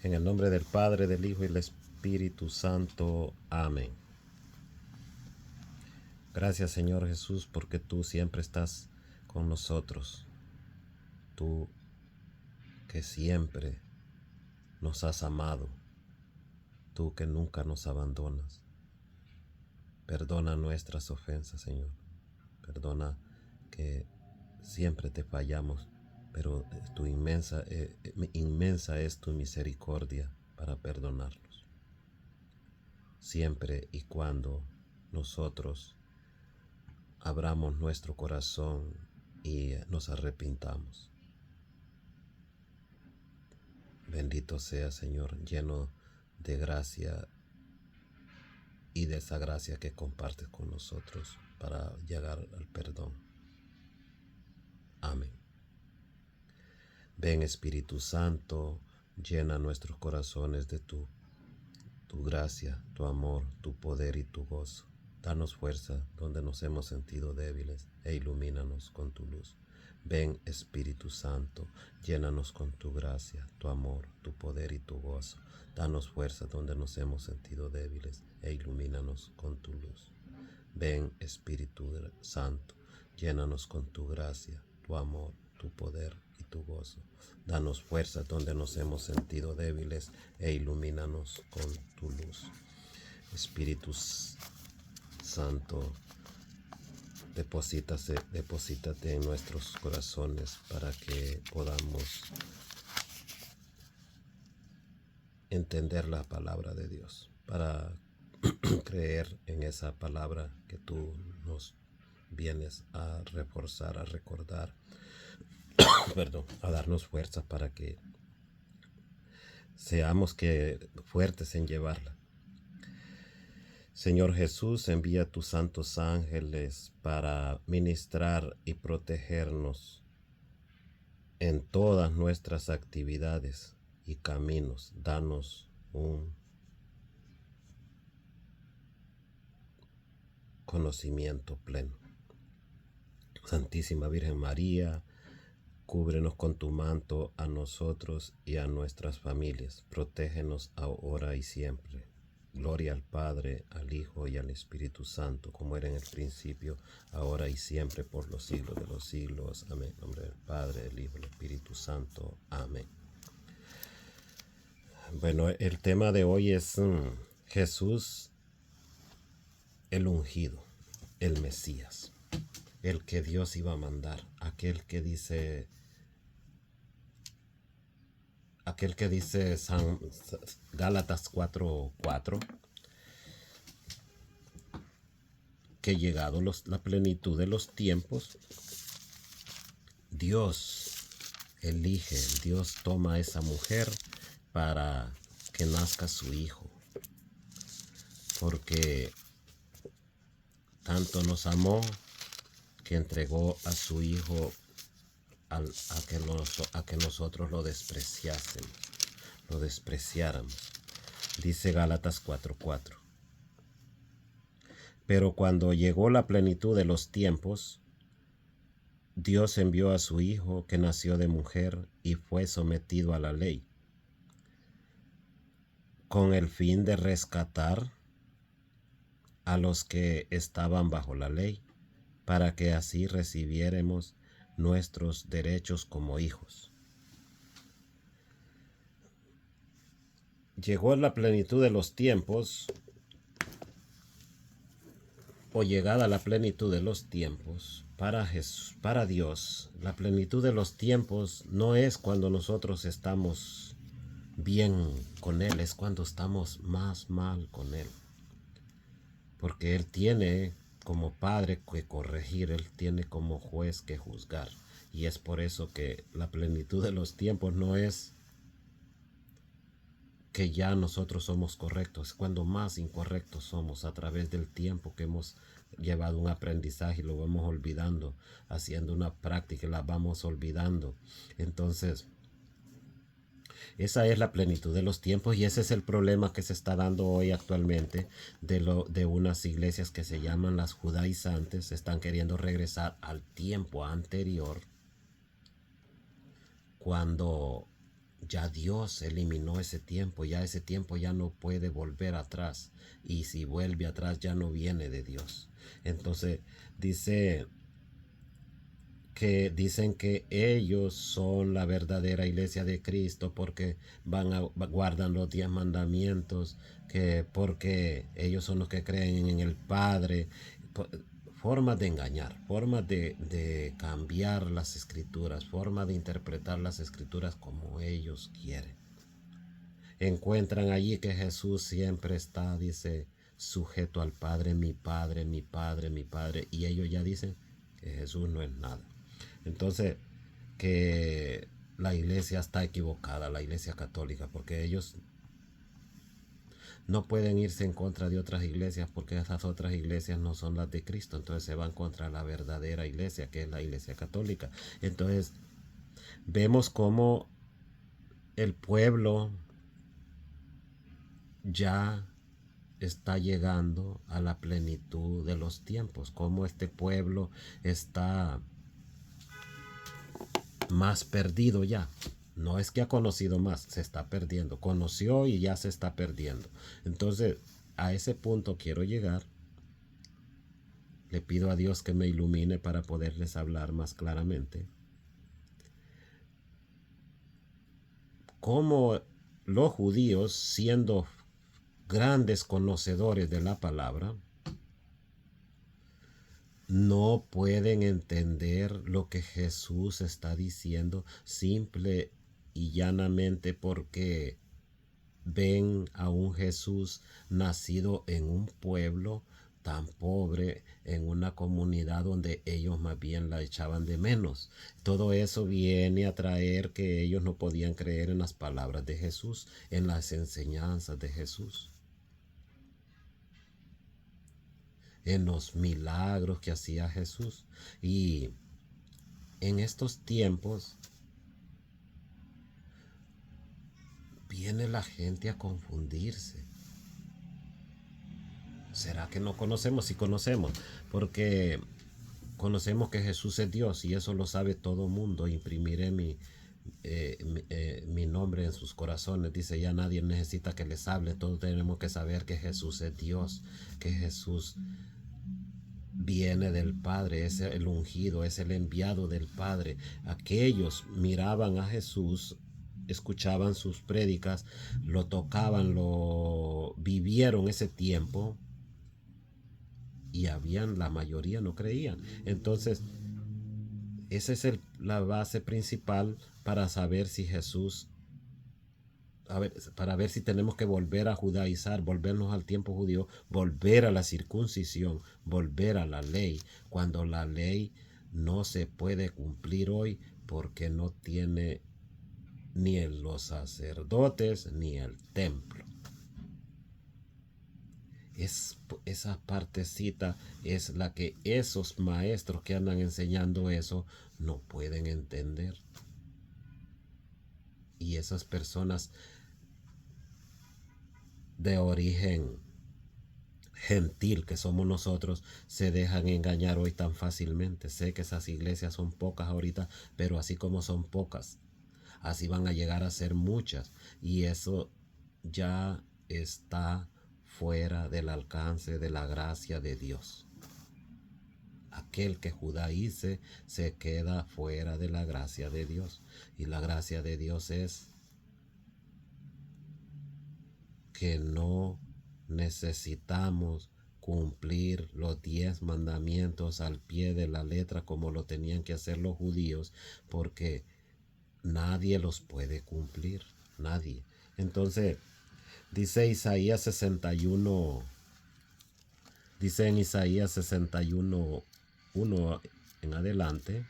En el nombre del Padre, del Hijo y del Espíritu Santo. Amén. Gracias, Señor Jesús, porque tú siempre estás con nosotros. Tú que siempre nos has amado. Tú que nunca nos abandonas. Perdona nuestras ofensas, Señor. Perdona que siempre te fallamos, pero inmensa es tu misericordia para perdonarnos. Siempre y cuando nosotros abramos nuestro corazón y nos arrepintamos. Bendito sea, Señor, lleno de gracia y de esa gracia que compartes con nosotros para llegar al perdón. Amén. Ven, Espíritu Santo, llena nuestros corazones de tu gracia, tu amor, tu poder y tu gozo. Danos fuerza donde nos hemos sentido débiles e ilumínanos con tu luz. Ven, Espíritu Santo, llénanos con tu gracia, tu amor, tu poder y tu gozo. Danos fuerza donde nos hemos sentido débiles e ilumínanos con tu luz. Ven, Espíritu Santo, llénanos con tu gracia, tu amor, tu poder y tu gozo. Danos fuerza donde nos hemos sentido débiles e ilumínanos con tu luz. Espíritu Santo, deposítate en nuestros corazones para que podamos entender la palabra de Dios, para creer en esa palabra que tú nos vienes a reforzar, a recordar, a darnos fuerza para que seamos fuertes en llevarla. Señor Jesús, envía tus santos ángeles para ministrar y protegernos en todas nuestras actividades y caminos. Danos un conocimiento pleno. Santísima Virgen María, cúbrenos con tu manto a nosotros y a nuestras familias. Protégenos ahora y siempre. Gloria al Padre, al Hijo y al Espíritu Santo, como era en el principio, ahora y siempre, por los siglos de los siglos. Amén. En nombre del Padre, del Hijo y del Espíritu Santo. Amén. Bueno, el tema de hoy es Jesús, el ungido, el Mesías, el que Dios iba a mandar, aquel que dice Gálatas 4:4, que llegado la plenitud de los tiempos, Dios elige, Dios toma a esa mujer para que nazca su hijo, porque tanto nos amó que entregó a su hijo a que nosotros lo despreciáramos. Dice Gálatas 4:4. Pero cuando llegó la plenitud de los tiempos, Dios envió a su Hijo, que nació de mujer y fue sometido a la ley, con el fin de rescatar a los que estaban bajo la ley, para que así recibiéramos nuestros derechos como hijos. Llegó la plenitud de los tiempos, o llegada la plenitud de los tiempos, para Dios, la plenitud de los tiempos no es cuando nosotros estamos bien con Él, es cuando estamos más mal con Él. Porque Él tiene como padre que corregir, Él tiene como juez que juzgar. Y es por eso que la plenitud de los tiempos no es que ya nosotros somos correctos, es cuando más incorrectos somos a través del tiempo que hemos llevado un aprendizaje y lo vamos olvidando, haciendo una práctica y la vamos olvidando. Entonces, esa es la plenitud de los tiempos y ese es el problema que se está dando hoy actualmente de unas iglesias que se llaman las judaizantes. Están queriendo regresar al tiempo anterior, cuando ya Dios eliminó ese tiempo, ya ese tiempo ya no puede volver atrás. Y si vuelve atrás ya no viene de Dios. Entonces dicen que ellos son la verdadera iglesia de Cristo porque guardan los 10 mandamientos, que porque ellos son los que creen en el Padre. Formas de engañar, formas de cambiar las escrituras, formas de interpretar las escrituras como ellos quieren. Encuentran allí que Jesús siempre está, dice, sujeto al Padre, mi Padre, mi Padre, mi Padre, y ellos ya dicen que Jesús no es nada. Entonces, que la iglesia está equivocada, la iglesia católica, porque ellos no pueden irse en contra de otras iglesias porque esas otras iglesias no son las de Cristo. Entonces se van contra la verdadera iglesia, que es la iglesia católica. Entonces vemos cómo el pueblo ya está llegando a la plenitud de los tiempos, cómo este pueblo está más perdido ya. No es que ha conocido más, se está perdiendo. Conoció y ya se está perdiendo. Entonces, a ese punto quiero llegar. Le pido a Dios que me ilumine para poderles hablar más claramente. Cómo los judíos, siendo grandes conocedores de la palabra, no pueden entender lo que Jesús está diciendo simple y llanamente porque ven a un Jesús nacido en un pueblo tan pobre, en una comunidad donde ellos más bien la echaban de menos. Todo eso viene a traer que ellos no podían creer en las palabras de Jesús, en las enseñanzas de Jesús, en los milagros que hacía Jesús. Y en estos tiempos viene la gente a confundirse. ¿Será que no conocemos? Sí conocemos, porque conocemos que Jesús es Dios y eso lo sabe todo mundo. Imprimiré mi nombre en sus corazones. Dice, ya nadie necesita que les hable. Todos tenemos que saber que Jesús es Dios, que Jesús viene del Padre, es el ungido, es el enviado del Padre. Aquellos miraban a Jesús, escuchaban sus prédicas, lo tocaban, lo vivieron ese tiempo y la mayoría no creían. Entonces, esa es la base principal para saber si Jesús, para ver si tenemos que volver a judaizar, volvernos al tiempo judío, volver a la circuncisión, volver a la ley, cuando la ley no se puede cumplir hoy porque no tiene ni los sacerdotes ni el templo. Esa partecita es la que esos maestros que andan enseñando eso no pueden entender. Y esas personas de origen gentil que somos nosotros se dejan engañar hoy tan fácilmente. Sé que esas iglesias son pocas ahorita, pero así como son pocas, así van a llegar a ser muchas. Y eso ya está fuera del alcance de la gracia de Dios. Aquel que judaice se queda fuera de la gracia de Dios. Y la gracia de Dios es que no necesitamos cumplir los 10 mandamientos al pie de la letra como lo tenían que hacer los judíos, porque nadie los puede cumplir, nadie. Entonces, dice Isaías 61, dice en Isaías 61, 1 en adelante,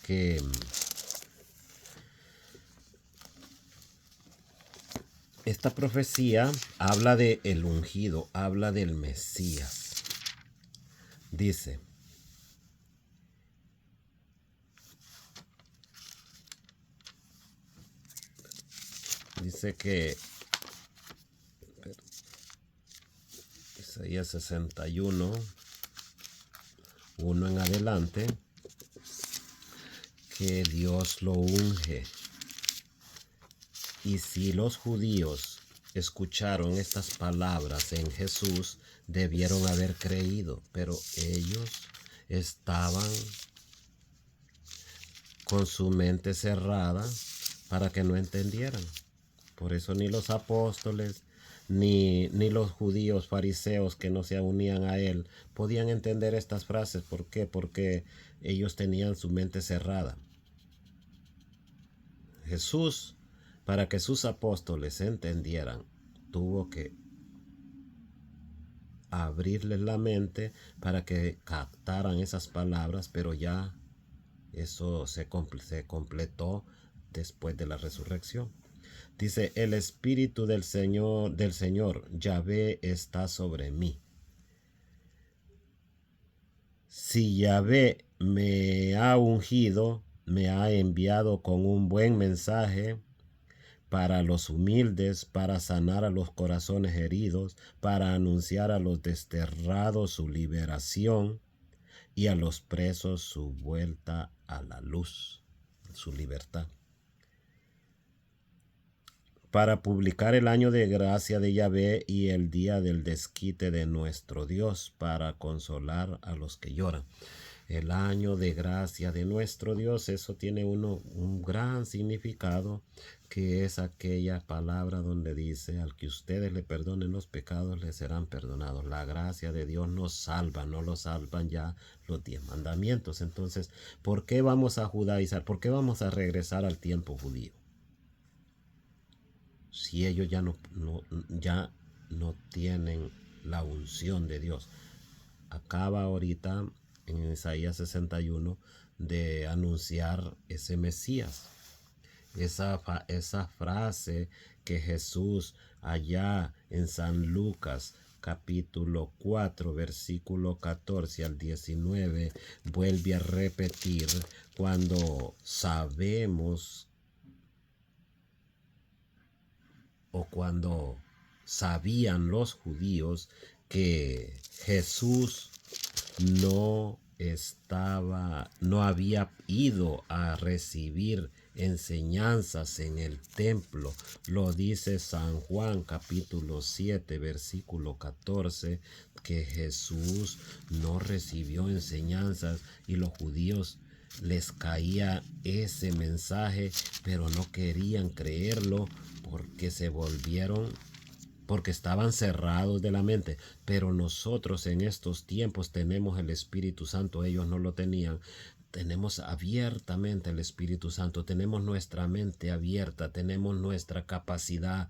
que esta profecía habla de el ungido, habla del Mesías. Dice, que Isaías 61, 1 en adelante, que Dios lo unge. Y si los judíos escucharon estas palabras en Jesús, debieron haber creído, pero ellos estaban con su mente cerrada para que no entendieran. Por eso ni los apóstoles ni los judíos fariseos que no se unían a él podían entender estas frases. ¿Por qué? Porque ellos tenían su mente cerrada. Jesús, para que sus apóstoles entendieran, tuvo que abrirles la mente para que captaran esas palabras, pero ya eso se completó después de la resurrección. Dice, el Espíritu del Señor, Yahvé, está sobre mí. Si Yahvé me ha ungido, me ha enviado con un buen mensaje para los humildes, para sanar a los corazones heridos, para anunciar a los desterrados su liberación y a los presos su vuelta a la luz, su libertad. Para publicar el año de gracia de Yahvé y el día del desquite de nuestro Dios, para consolar a los que lloran. El año de gracia de nuestro Dios, eso tiene un gran significado, que es aquella palabra donde dice, al que ustedes le perdonen los pecados, les serán perdonados. La gracia de Dios nos salva, no lo salvan ya los 10 mandamientos. Entonces, ¿por qué vamos a judaizar? ¿Por qué vamos a regresar al tiempo judío? Si ellos ya no tienen la unción de Dios. Acaba ahorita en Isaías 61 de anunciar ese Mesías. Esa frase que Jesús allá en San Lucas capítulo 4 versículo 14 al 19 vuelve a repetir cuando sabemos o cuando sabían los judíos que Jesús no había ido a recibir enseñanzas en el templo. Lo dice San Juan capítulo 7 versículo 14, que Jesús no recibió enseñanzas y los judíos les caía ese mensaje, pero no querían creerlo porque estaban cerrados de la mente. Pero nosotros en estos tiempos tenemos el Espíritu Santo, ellos no lo tenían. Tenemos abiertamente el Espíritu Santo, tenemos nuestra mente abierta, tenemos nuestra capacidad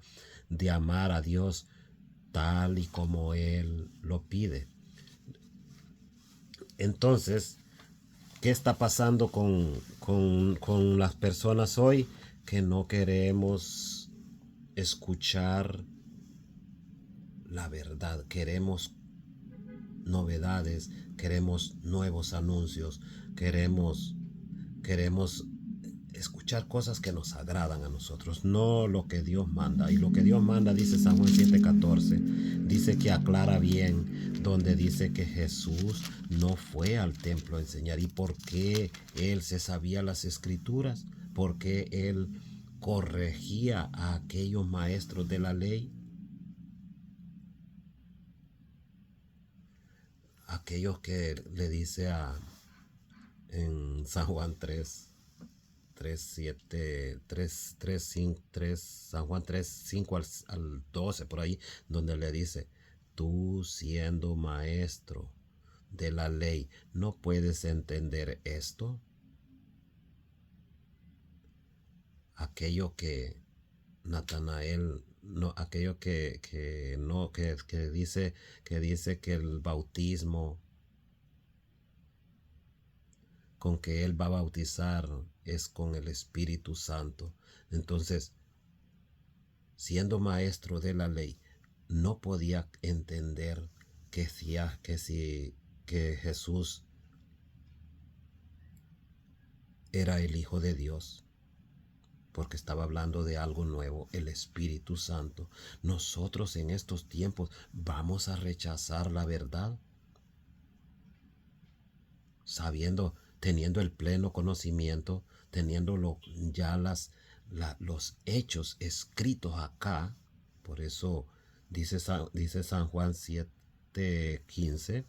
de amar a Dios tal y como Él lo pide. Entonces, ¿qué está pasando con las personas hoy? Que no queremos escuchar la verdad, queremos novedades, queremos nuevos anuncios, queremos escuchar cosas que nos agradan a nosotros, no lo que Dios manda. Y lo que Dios manda, dice San Juan 7:14, dice que aclara bien, donde dice que Jesús no fue al templo a enseñar. ¿Y por qué Él se sabía las escrituras? Porque Él corregía a aquellos maestros de la ley, aquellos que le dice en San Juan 3, San Juan 3, 5 al 12, por ahí, donde le dice, tú siendo maestro de la ley, ¿no puedes entender esto? Aquello que Natanael, no, aquello que dice que el bautismo con que él va a bautizar es con el Espíritu Santo. Entonces, siendo maestro de la ley, no podía entender que Jesús era el Hijo de Dios, porque estaba hablando de algo nuevo, el Espíritu Santo. Nosotros en estos tiempos vamos a rechazar la verdad, teniendo el pleno conocimiento, teniendo ya los hechos escritos acá. Por eso dice San Juan 7:15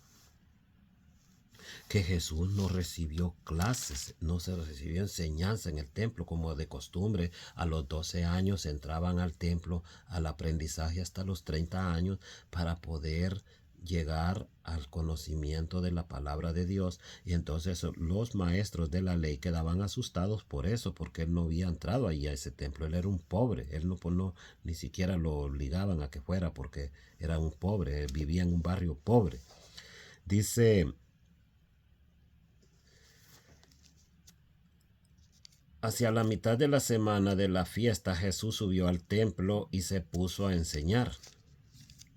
que Jesús no recibió clases, no se recibió enseñanza en el templo como de costumbre. A los 12 años entraban al templo al aprendizaje hasta los 30 años para poder llegar al conocimiento de la palabra de Dios. Y entonces los maestros de la ley quedaban asustados por eso, porque él no había entrado allí a ese templo. Él era un pobre, él no ni siquiera lo obligaban a que fuera porque era un pobre, vivía en un barrio pobre. Dice: hacia la mitad de la semana de la fiesta, Jesús subió al templo y se puso a enseñar.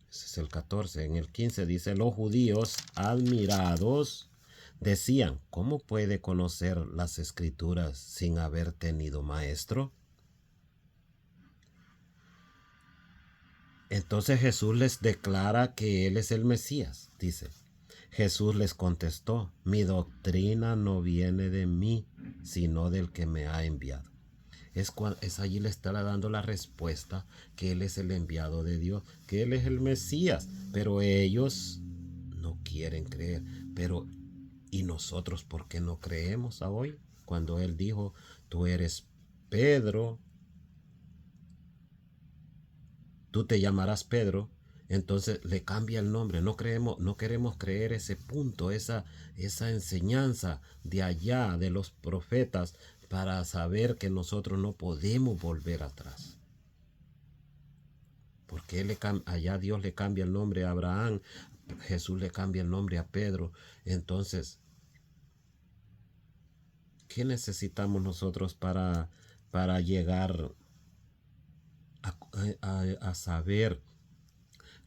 Ese es el 14. En el 15 dice: los judíos, admirados, decían: ¿cómo puede conocer las escrituras sin haber tenido maestro? Entonces Jesús les declara que Él es el Mesías. Dice: Jesús les contestó: mi doctrina no viene de mí, sino del que me ha enviado. Es allí le está dando la respuesta que Él es el enviado de Dios, que Él es el Mesías. Pero ellos no quieren creer. ¿Y nosotros por qué no creemos a hoy? Cuando Él dijo: tú eres Pedro, tú te llamarás Pedro. Entonces le cambia el nombre. No queremos creer ese punto, esa enseñanza de allá de los profetas, para saber que nosotros no podemos volver atrás. Porque allá Dios le cambia el nombre a Abraham, Jesús le cambia el nombre a Pedro. Entonces, ¿qué necesitamos nosotros para llegar a saber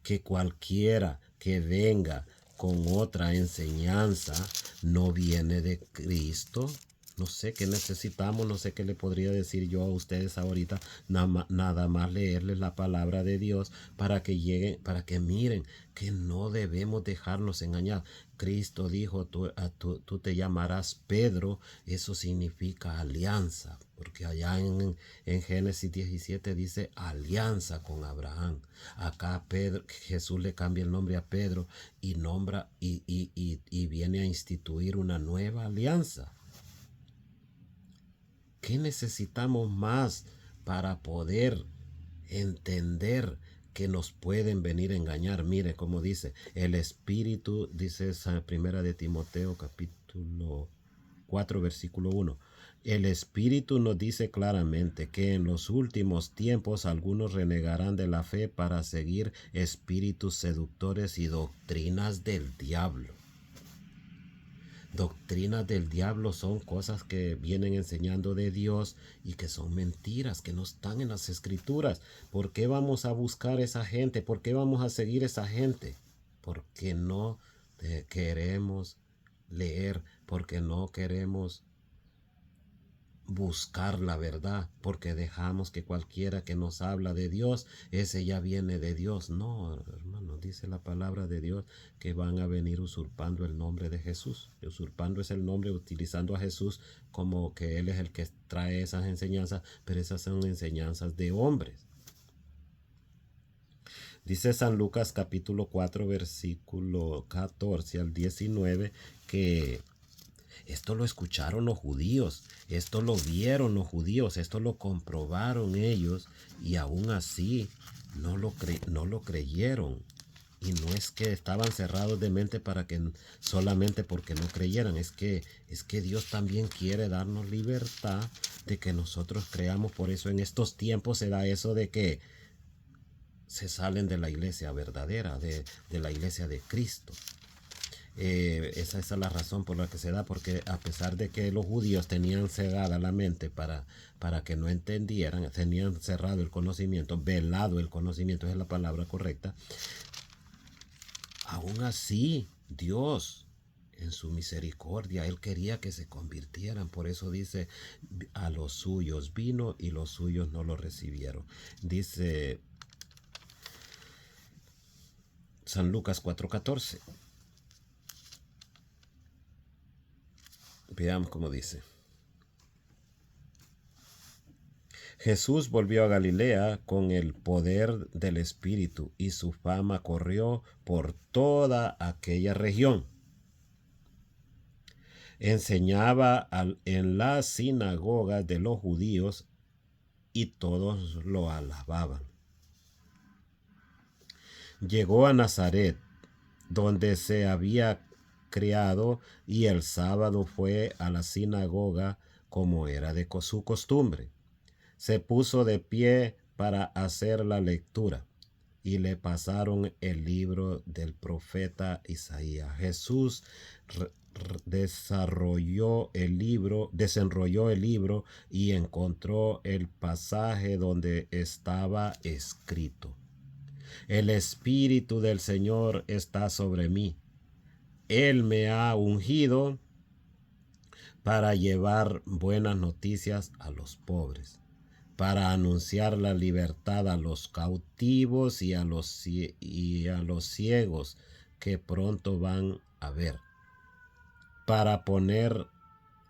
que cualquiera que venga con otra enseñanza no viene de Cristo? No sé qué necesitamos, no sé qué le podría decir yo a ustedes ahorita, nada más leerles la palabra de Dios para que lleguen, para que miren que no debemos dejarnos engañar. Cristo dijo: tú te llamarás Pedro. Eso significa alianza, porque allá en Génesis 17 dice alianza con Abraham. Acá Jesús le cambia el nombre a Pedro y nombra y viene a instituir una nueva alianza. ¿Qué necesitamos más para poder entender que nos pueden venir a engañar? Mire cómo dice el Espíritu, dice esa primera de Timoteo capítulo 4 versículo 1. El Espíritu nos dice claramente que en los últimos tiempos algunos renegarán de la fe para seguir espíritus seductores y doctrinas del diablo. Doctrinas del diablo son cosas que vienen enseñando de Dios y que son mentiras, que no están en las escrituras. ¿Por qué vamos a buscar esa gente? ¿Por qué vamos a seguir esa gente? Porque no queremos leer, porque no queremos buscar la verdad, porque dejamos que cualquiera que nos habla de Dios, ese ya viene de Dios. No, hermano, dice la palabra de Dios que van a venir usurpando el nombre de Jesús. Usurpando es el nombre, utilizando a Jesús como que Él es el que trae esas enseñanzas, pero esas son enseñanzas de hombres. Dice San Lucas capítulo 4 versículo 14 al 19 que esto lo escucharon los judíos, esto lo vieron los judíos, esto lo comprobaron ellos, y aún así no lo creyeron. Y no es que estaban cerrados de mente para que solamente porque no creyeran, es que Dios también quiere darnos libertad de que nosotros creamos. Por eso en estos tiempos se da eso de que se salen de la iglesia verdadera, de la iglesia de Cristo. Esa es la razón por la que se da, porque a pesar de que los judíos tenían cegada la mente para que no entendieran, tenían cerrado el conocimiento, velado el conocimiento, esa es la palabra correcta, aún así Dios en su misericordia, Él quería que se convirtieran. Por eso dice: a los suyos vino y los suyos no lo recibieron. Dice San Lucas 4:14. Veamos cómo dice. Jesús volvió a Galilea con el poder del Espíritu y su fama corrió por toda aquella región. Enseñaba en las sinagogas de los judíos y todos lo alababan. Llegó a Nazaret, donde se había criado, y el sábado fue a la sinagoga como era de su costumbre. Se puso de pie para hacer la lectura y le pasaron el libro del profeta Isaías. Jesús desenrolló el libro y encontró el pasaje donde estaba escrito: El Espíritu del Señor está sobre mí. Él me ha ungido para llevar buenas noticias a los pobres, para anunciar la libertad a los cautivos y a los ciegos que pronto van a ver, para poner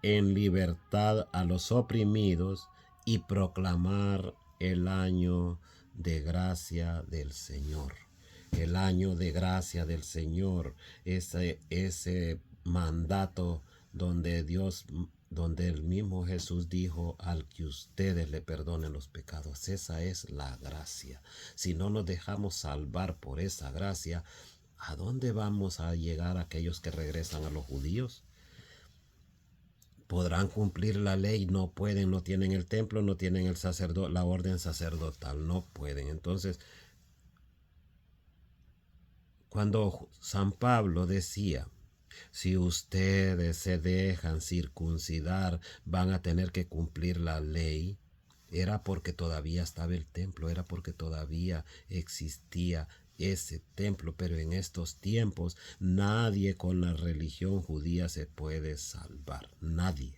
en libertad a los oprimidos y proclamar el año de gracia del Señor. El año de gracia del Señor, ese mandato donde el mismo Jesús dijo: al que ustedes le perdonen los pecados. Esa es la gracia. Si no nos dejamos salvar por esa gracia, ¿a dónde vamos a llegar aquellos que regresan a los judíos? Podrán cumplir la ley, no pueden, no tienen el templo, no tienen la orden sacerdotal, no pueden. Entonces, cuando San Pablo decía: si ustedes se dejan circuncidar, van a tener que cumplir la ley, era porque todavía estaba el templo, era porque todavía existía ese templo. Pero en estos tiempos nadie con la religión judía se puede salvar, nadie.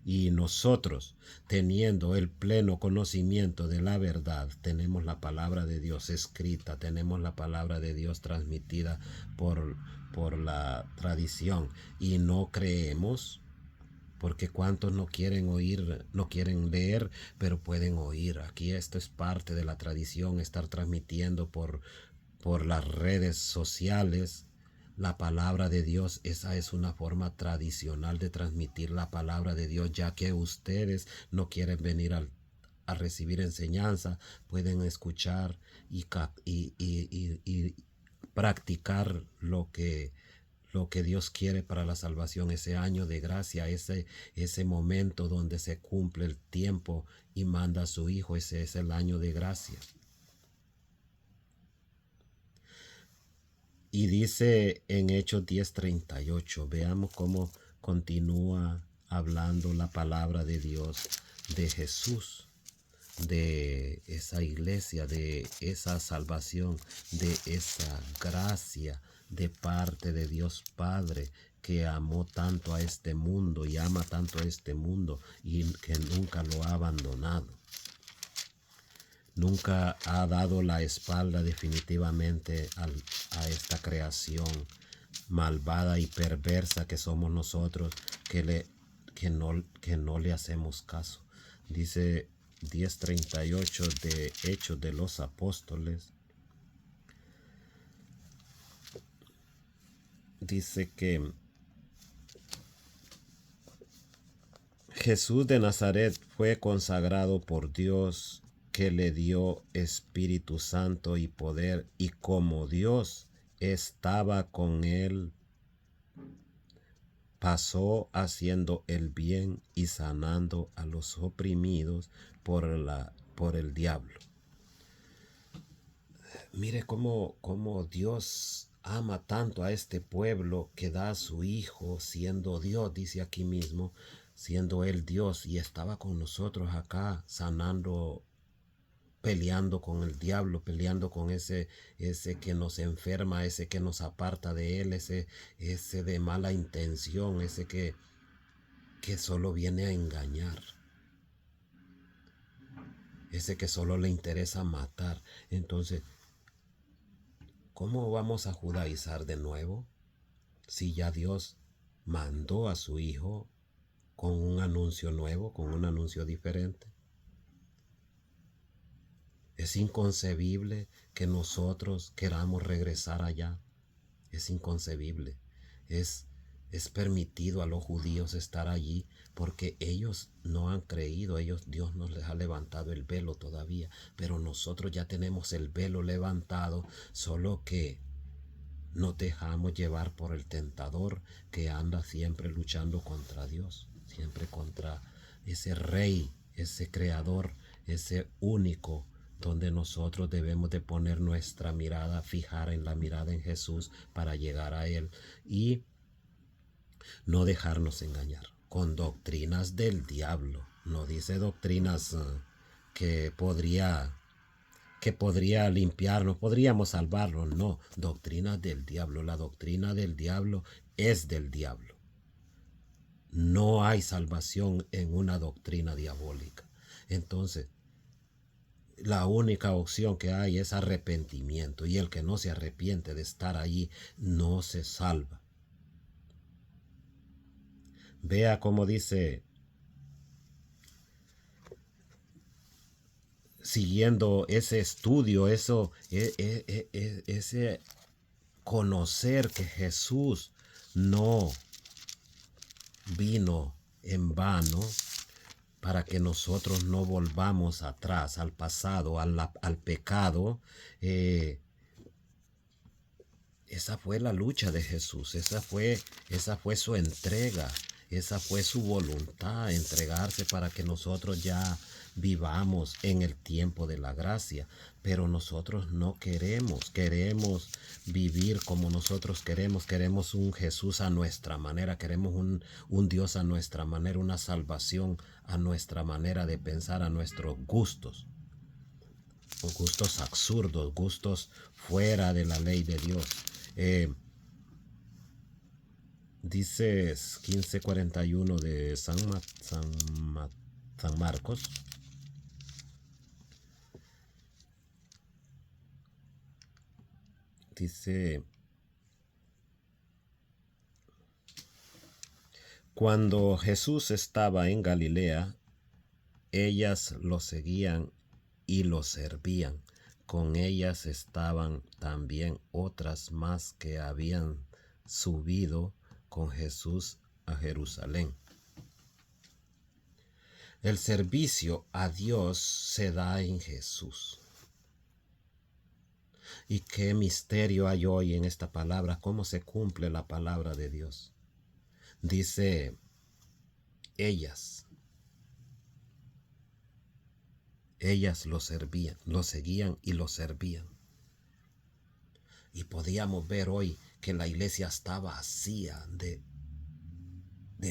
Y nosotros, teniendo el pleno conocimiento de la verdad, tenemos la palabra de Dios escrita, tenemos la palabra de Dios transmitida por la tradición, y no creemos, porque cuántos no quieren oír, no quieren leer, pero pueden oír. Aquí esto es parte de la tradición, estar transmitiendo por las redes sociales la palabra de Dios. Esa es una forma tradicional de transmitir la palabra de Dios, ya que ustedes no quieren venir a recibir enseñanza. Pueden escuchar y practicar lo que Dios quiere para la salvación, ese año de gracia, ese momento donde se cumple el tiempo y manda a su Hijo. Ese es el año de gracia. Y dice en Hechos 10:38, veamos cómo continúa hablando la palabra de Dios, de Jesús, de esa iglesia, de esa salvación, de esa gracia de parte de Dios Padre, que amó tanto a este mundo y ama tanto a este mundo, y que nunca lo ha abandonado. Nunca ha dado la espalda definitivamente a esta creación malvada y perversa que somos nosotros, que no le hacemos caso. Dice 10:38 de Hechos de los Apóstoles. Dice que Jesús de Nazaret fue consagrado por Dios, que le dio Espíritu Santo y poder, y como Dios estaba con él, pasó haciendo el bien y sanando a los oprimidos por el diablo. Mire cómo Dios ama tanto a este pueblo, que da a su Hijo siendo Dios, dice aquí mismo, siendo Él Dios, y estaba con nosotros acá sanando, peleando con el diablo, peleando con ese que nos enferma, ese que nos aparta de Él, ese de mala intención, ese que solo viene a engañar, ese que solo le interesa matar. Entonces, ¿cómo vamos a judaizar de nuevo si ya Dios mandó a su Hijo con un anuncio nuevo, con un anuncio diferente. Es inconcebible que nosotros queramos regresar allá. Es inconcebible. Es permitido a los judíos estar allí porque ellos no han creído, Dios no les ha levantado el velo todavía, pero nosotros ya tenemos el velo levantado, solo que nos dejamos llevar por el tentador que anda siempre luchando contra Dios, siempre contra ese rey, ese creador, ese único, donde nosotros debemos de poner nuestra mirada, fijar en la mirada en Jesús para llegar a Él y no dejarnos engañar con doctrinas del diablo. No dice doctrinas que podría limpiarnos, podríamos salvarnos. No, doctrinas del diablo. La doctrina del diablo es del diablo. No hay salvación en una doctrina diabólica. Entonces, la única opción que hay es arrepentimiento, y el que no se arrepiente de estar allí no se salva. Vea cómo dice, siguiendo ese estudio, ese conocer que Jesús no vino en vano, para que nosotros no volvamos atrás al pasado, al pecado. Esa fue la lucha de Jesús, esa fue su entrega, esa fue su voluntad, entregarse para que nosotros ya vivamos en el tiempo de la gracia. Pero nosotros no queremos vivir como nosotros queremos un Jesús a nuestra manera, queremos un Dios a nuestra manera, una salvación a nuestra manera de pensar, a nuestros gustos absurdos, gustos fuera de la ley de Dios. Dice 15:41 de San Marcos. Dice: cuando Jesús estaba en Galilea, ellas lo seguían y lo servían. Con ellas estaban también otras más que habían subido con Jesús a Jerusalén. El servicio a Dios se da en Jesús. Y qué misterio hay hoy en esta palabra, cómo se cumple la palabra de Dios. Dice: ellas lo servían, lo seguían y lo servían. Y podíamos ver hoy que la iglesia está vacía de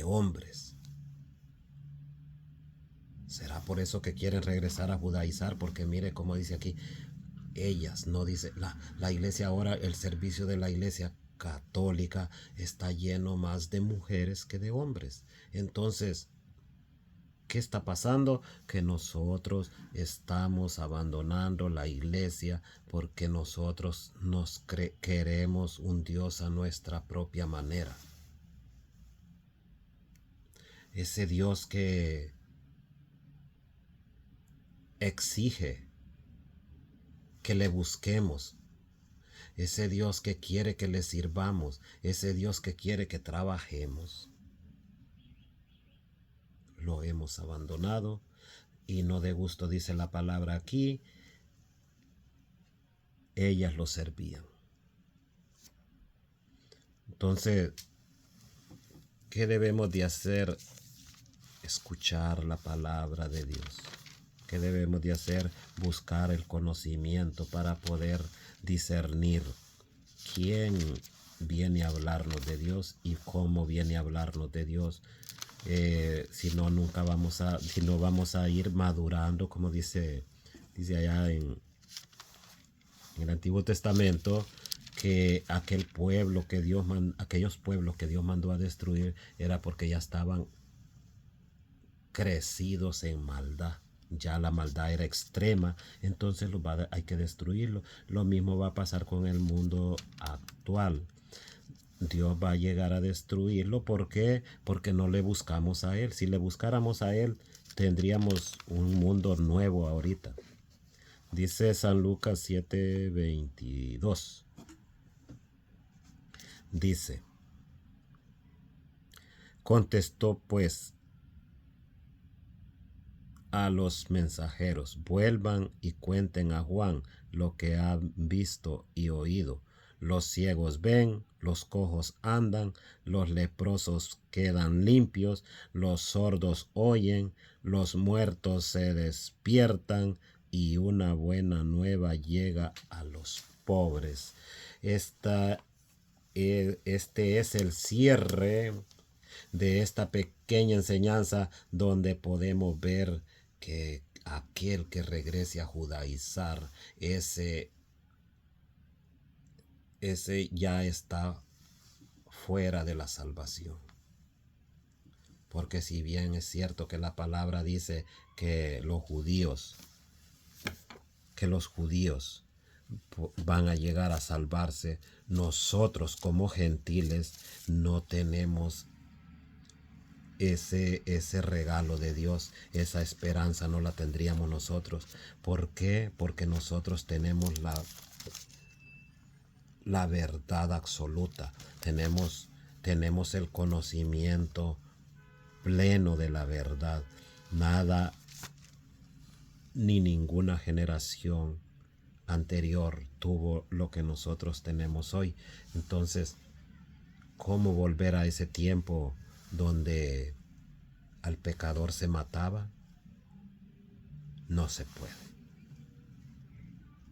hombres. ¿Será por eso que quieren regresar a judaizar? Porque mire cómo dice aquí, ellas, no dice la iglesia ahora. El servicio de la iglesia católica está lleno más de mujeres que de hombres. Entonces, ¿qué está pasando? Que nosotros estamos abandonando la iglesia porque nosotros queremos un Dios a nuestra propia manera. Ese Dios que exige que le busquemos. Ese Dios que quiere que le sirvamos. Ese Dios que quiere que trabajemos. Lo hemos abandonado, y no de gusto dice la palabra aquí. Ellas lo servían. Entonces, ¿qué debemos de hacer? Escuchar la palabra de Dios. ¿Qué debemos de hacer? Buscar el conocimiento para poder discernir quién viene a hablarnos de Dios y cómo viene a hablarnos de Dios. Si no vamos a ir madurando, como dice allá en el Antiguo Testamento, que aquellos pueblos que Dios mandó a destruir era porque ya estaban crecidos en maldad. Ya la maldad era extrema, entonces hay que destruirlo. Lo mismo va a pasar con el mundo actual. Dios va a llegar a destruirlo. ¿Por qué? Porque no le buscamos a Él. Si le buscáramos a Él, tendríamos un mundo nuevo ahorita. Dice San Lucas 7:22. Dice, contestó pues a los mensajeros, vuelvan y cuenten a Juan lo que han visto y oído. Los ciegos ven, los cojos andan, los leprosos quedan limpios, los sordos oyen, los muertos se despiertan y una buena nueva llega a los pobres. Este es el cierre de esta pequeña enseñanza donde podemos ver que aquel que regrese a judaizar, ese ya está fuera de la salvación. Porque si bien es cierto que la palabra dice que los judíos van a llegar a salvarse, nosotros como gentiles no tenemos ese regalo de Dios, esa esperanza no la tendríamos nosotros. ¿Por qué? Porque nosotros tenemos la verdad absoluta, tenemos el conocimiento pleno de la verdad. Nada ni ninguna generación anterior tuvo lo que nosotros tenemos hoy. Entonces, ¿cómo volver a ese tiempo donde al pecador se mataba? No se puede.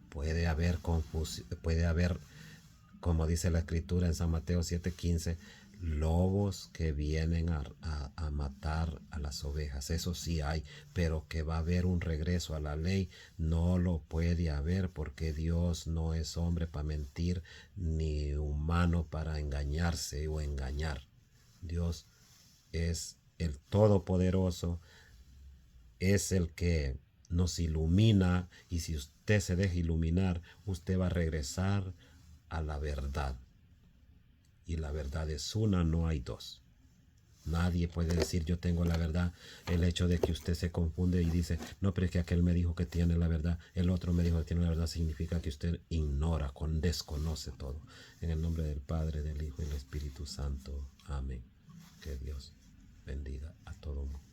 Puede haber confusión, puede haber, como dice la escritura en San Mateo 7:15, lobos que vienen a matar a las ovejas. Eso sí hay, pero que va a haber un regreso a la ley, no lo puede haber, porque Dios no es hombre para mentir, ni humano para engañarse o engañar. Dios es el Todopoderoso, es el que nos ilumina, y si usted se deja iluminar, usted va a regresar a la verdad. Y la verdad es una, no hay dos. Nadie puede decir yo tengo la verdad. El hecho de que usted se confunde y dice, no, pero es que aquel me dijo que tiene la verdad, el otro me dijo que tiene la verdad, significa que usted ignora, desconoce todo. En el nombre del Padre, del Hijo y del Espíritu Santo. Amén. Que Dios bendiga a todo mundo.